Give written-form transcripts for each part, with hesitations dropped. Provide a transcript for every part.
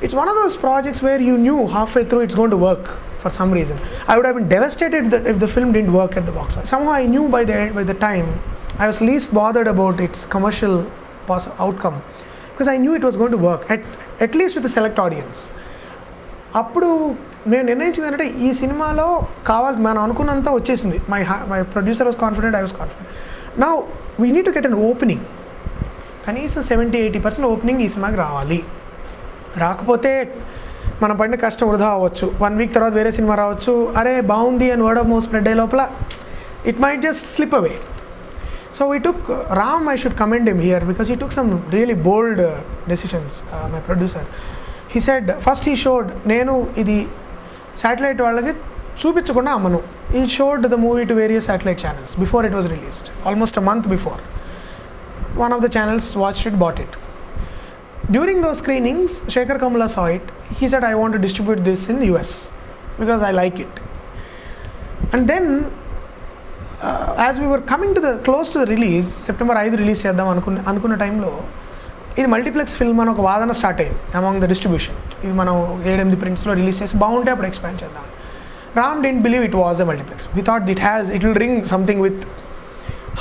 It's one of those projects where you knew halfway through it's going to work for some reason. I would have been devastated that if the film didn't work at the box office. Somehow I knew by the time I was least bothered about its commercial outcome, because I knew it was going to work at least with a select audience. అప్పుడు నేను నిర్ణయించింది ఏంటంటే ఈ సినిమాలో మనం అనుకున్నంత వచ్చేసింది. My producer was confident, I was confident. Now we need to get an opening. కనీసం 70-80% ఓపెనింగ్ ఈ సినిమాకి రావాలి. రాకపోతే మనం పడిన కష్టం వృధా అవ్వచ్చు. 1 వీక్ తర్వాత వేరే సినిమా రావచ్చు, అరే బాగుంది అని వర్డ్ ఆఫ్ మౌత్ స్ప్రెడ్ అయ్యే లోపల it might just slip away. So we took Ram, I should commend him here because he took some really bold decisions, my producer. He said, first he showed, నేను ఇది satellite వాళ్ళకి చూపించకుండా అమ్మను. He showed the movie to various satellite channels before it was released, almost a month before. One of the channels watched it, bought it. During those screenings, Shekhar Kamala saw it. He said, I want to distribute this in US because I like it. And then as we were coming to the close to the release, September 5 release చేద్దాం అనుకున్న టైంలో ఇది multiplex film అని ఒక వాదన start అయింది among the distribution. ఇది మనం 7-8 ప్రింట్స్లో రిలీజ్ చేసి బాగుంటే అప్పుడు ఎక్స్పాండ్ చేద్దాం. Ram didn't believe it was a multiplex. We thought it will ring something with,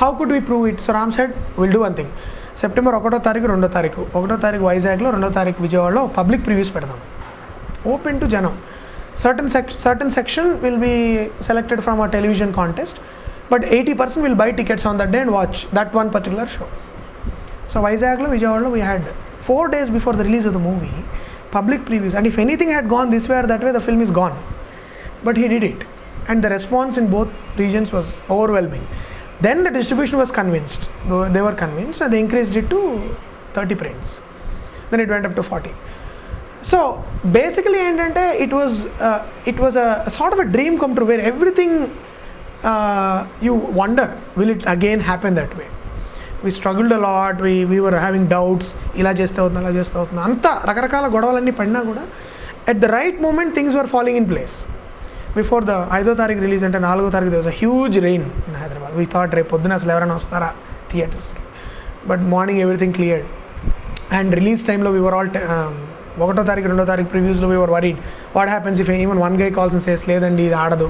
how could we prove it? So Ram said, we'll do one thing. September 1వ తారీఖు 2వ తారీఖు 1వ తారీఖు వైజాగ్లో, 2వ తారీఖు విజయవాడలో పబ్లిక్ ప్రివ్యూస్ పెడదాం, ఓపెన్ టు జనం. certain section will be selected from a television contest, but 80% will buy tickets on that day and watch that one particular show. So Vizaglo, Vijayawada, we had 4 days before the release of the movie public previews, and if anything had gone this way or that way, the film is gone. But he did it, and the response in both regions was overwhelming. Then the distribution was convinced, they were convinced, and they increased it to 30 prints. Then it went up to 40. So basically ఏంటంటే it was a sort of a dream come true where everything you wonder, will it again happen that way? We struggled a lot, we were having doubts, ఇలా చేస్తే అవుతుంది, అలా చేస్తే అవుతుంది, అంతా రకరకాల గొడవలన్నీ పడినా కూడా at the right moment things were falling in place. Before the 5వ తారీఖు రిలీజ్ అంటే 4వ తారీఖు there was a huge rain in Hyderabad. We thought రేపు పొద్దున అసలు ఎవరైనా వస్తారా థియేటర్స్కి, but morning everything cleared. And release టైంలో we were all 1వ తారీఖు 2వ తారీఖు ప్రివ్యూస్లో we were worried, what happens if even one guy calls and says లేదండి ఇది ఆడదు,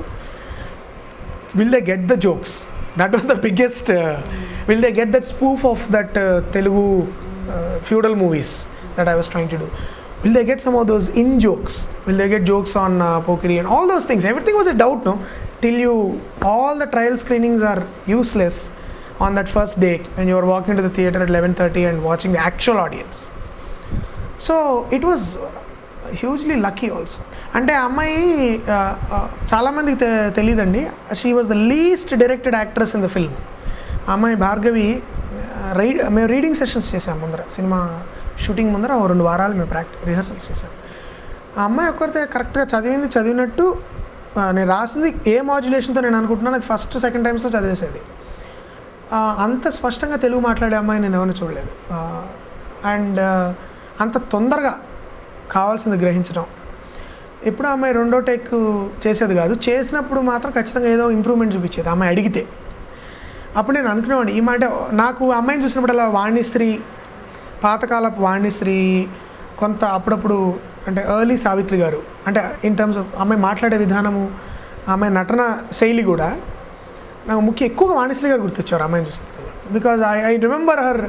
will they get the jokes? That was the biggest will they get that spoof of that Telugu feudal movies that I was trying to do? Will they get some of those in jokes? Will they get jokes on Pokeri and all those things? Everything was a doubt, no? Till all the trial screenings are useless on that first day when you are walking to the theatre at 11:30 and watching the actual audience. So it was hugely lucky also. అంటే ఆ అమ్మాయి చాలామందికి తెలియదండి, she was the least directed actress in the film. ఆ అమ్మాయి భార్గవి మేము reading sessions చేసాం ముందర, సినిమా షూటింగ్ ముందర 2 వారాలు మేము రిహర్సల్స్ చేసాం. ఆ అమ్మాయి ఒక్కరితే కరెక్ట్గా చదివినట్టు నేను రాసింది ఏ మాడ్యులేషన్తో నేను అనుకుంటున్నాను అది ఫస్ట్ సెకండ్ టైమ్స్లో చదివేసేది. అంత స్పష్టంగా తెలుగు మాట్లాడే అమ్మాయి నేను ఎవరిని చూడలేదు. అండ్ అంత తొందరగా కావాల్సింది గ్రహించడం. ఎప్పుడు అమ్మాయి 2వ టేక్ చేసేది కాదు, చేసినప్పుడు మాత్రం ఖచ్చితంగా ఏదో ఇంప్రూవ్మెంట్ చూపించేది అమ్మాయి అడిగితే. అప్పుడు నేను అనుకునేవాడిని ఈ మాట, నాకు అమ్మాయిని చూసినప్పుడు అలా వాణిశ్రీ, పాతకాలపు వాణిశ్రీ, కొంత అప్పుడప్పుడు అంటే ఎర్లీ సావిత్రి గారు, అంటే ఇన్ టర్మ్స్ ఆఫ్ అమ్మాయి మాట్లాడే విధానము, అమ్మాయి నటన శైలి కూడా నాకు ఎక్కువగా వాణిశ్రీ గారు గుర్తొచ్చారు అమ్మాయిని చూసినప్పుడు. Because I remember her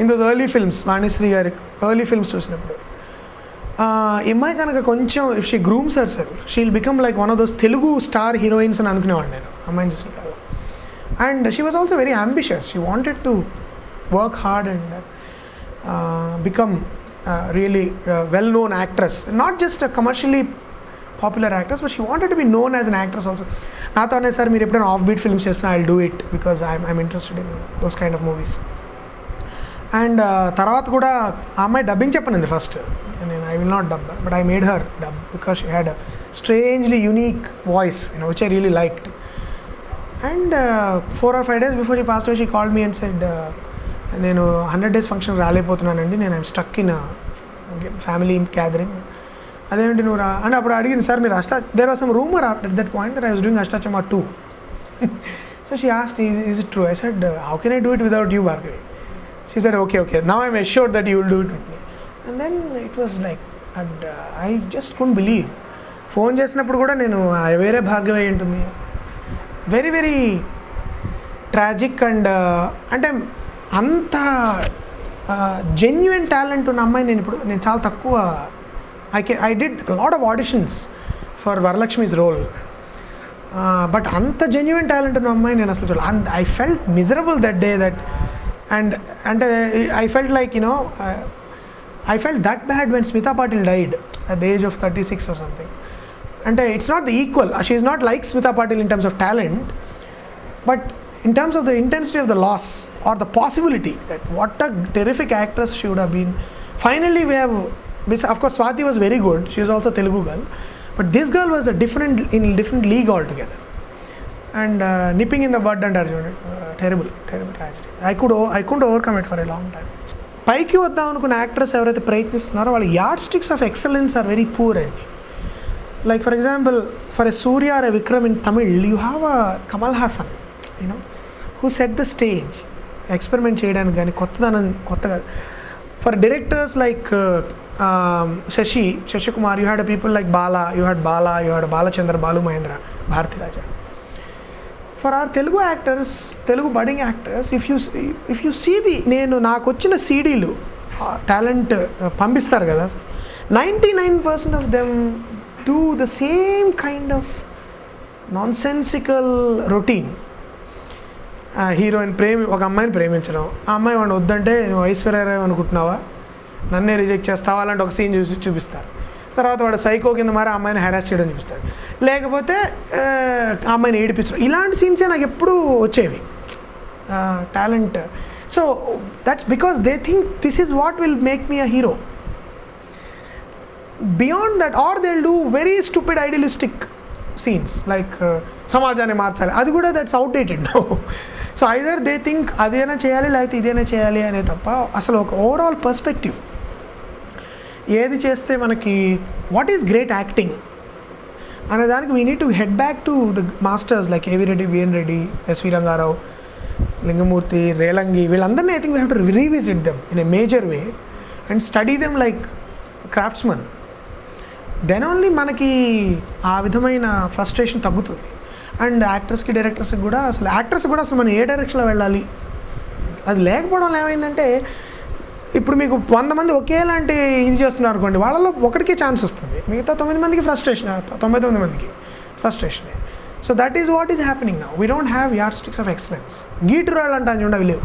in those early films. Vanisri గారి ఎర్లీ ఫిల్మ్స్ చూసినప్పుడు అమ్మాయి కనుక కొంచెం if she groom's her self she will become like one of those Telugu star heroines అని అనుకునేవాడు నేను అమ్మాయిని చూసినప్పుడు. And she was also very ambitious. She wanted to work hard and become really well-known actress, not just a commercially popular actress, but she wanted to be known as an actress also. నాతో అనే sir మీరు ఎప్పుడైనా off beat films చేసినా I will do it because I'm interested in those kind of movies. And తర్వాత కూడా ఆ అమ్మాయి dubbing చెప్పనండి ఫస్ట్. నేను I will not dub, but I made her dub because she had a strangely unique voice, which I really liked. And 4 or 5 days before she passed away, she called me and said, నేను 100 days function రాలేకపోతున్నానండి, నేను I'm stuck in family gathering. అదేంటి నువ్వు రా అంటే అప్పుడు అడిగింది, sir మీరు there was some rumour at that point that I was doing Ashta Chamma 2. So she asked, is it true? I said, how can I do it without you Bhargavi? She said, okay, now I'm assured that you will do it with me. And then it was like and I just couldn't believe. Phone చేసినప్పుడు కూడా నేను వేరే భార్గవి అయి ఉంటుంది. Very very tragic. And అంటే అంత genuine talent ఉన్న అమ్మాయి నేను చాలా తక్కువ. I did lot of auditions for Varalakshmi's role, but అంత జెన్యున్ టాలెంట్ ఉన్న అమ్మాయి నేను అసలు చూడాలి. I felt miserable that day that. And అంటే I felt like I felt that bad when Smita Patil died at the age of 36 or something. And it's not the equal. She is not like Smita Patil in terms of talent, but in terms of the intensity of the loss or the possibility that what a terrific actress she would have been. Finally, we have, of course, Swati was very good. She was also Telugu girl, but this girl was in a different league altogether. And nipping in the bud and Arjun, terrible tragedy. I couldn't overcome it for a long time. పైకి వద్దాం అనుకున్న actors ఎవరైతే ప్రయత్నిస్తున్నారో వాళ్ళ yard sticks of excellence are very poor అండి. Like for example, for a Surya or a Vikram in Tamil, you have a Kamal Haasan who set the stage experiment చేయడానికి కానీ కొత్తగా. For directors like Sasi Kumar, you had people like you had Balachandra, Balu Mahendra, Bharathi Raja. For our Telugu actors, Telugu budding actors, if you see నాకు వచ్చిన సీడీలు talent పంపిస్తారు కదా, 99% of them do the same kind of nonsensical routine. Heroine ఒక అమ్మాయిని ప్రేమించడం, ఆ అమ్మాయి వాడిని వద్దంటే నువ్వు ఐశ్వర్యరాయ్ అనుకుంటున్నావా, నన్నే రిజెక్ట్ చేస్తావా అలాంటి ఒక సీన్ చూపిస్తారు. తర్వాత వాడు సైకో కింద మరి ఆ అమ్మాయిని హెరాస్ చేయడం చూపిస్తాడు, లేకపోతే ఆ అమ్మాయిని ఏడిపించడం. ఇలాంటి సీన్సే నాకు ఎప్పుడూ వచ్చేవి talent. So that's because they think this is what will make me a hero. Beyond that or they will do very stupid idealistic scenes like సమాజాన్ని మార్చాలి, అది కూడా that's outdated now. So either they think అదేనా చేయాలి లేకపోతే ఇదేనా చేయాలి అనే తప్ప అసలు ఒక ఓవరాల్ పర్స్పెక్టివ్ ఏది చేస్తే మనకి వాట్ ఈస్ గ్రేట్ యాక్టింగ్ అనే దానికి we need to head back to the masters like AV Reddy, BN Reddy, SV Rangarao, Lingamurthy, Relangi, వీళ్ళందరినీ I think we have to revisit them in a major way and study them like craftsman. Then only మనకి ఆ విధమైన frustration తగ్గుతుంది. And యాక్టర్స్కి డైరెక్టర్స్కి కూడా అసలు మనం ఏ డైరెక్షన్లో వెళ్ళాలి అది లేకపోవడం ఏమైందంటే, ఇప్పుడు మీకు 100 మంది ఒకేలాంటి ఇది చేస్తున్నారు అనుకోండి, వాళ్ళలో ఒకటికి ఛాన్స్ వస్తుంది, మిగతా 9 మందికి ఫ్రస్ట్రేషన్, 99 మందికి frustration. So that is what is happening now. We don't have yard sticks of excellence. గీటురాళ్ళు అంటే అని ఉండవి లేవు.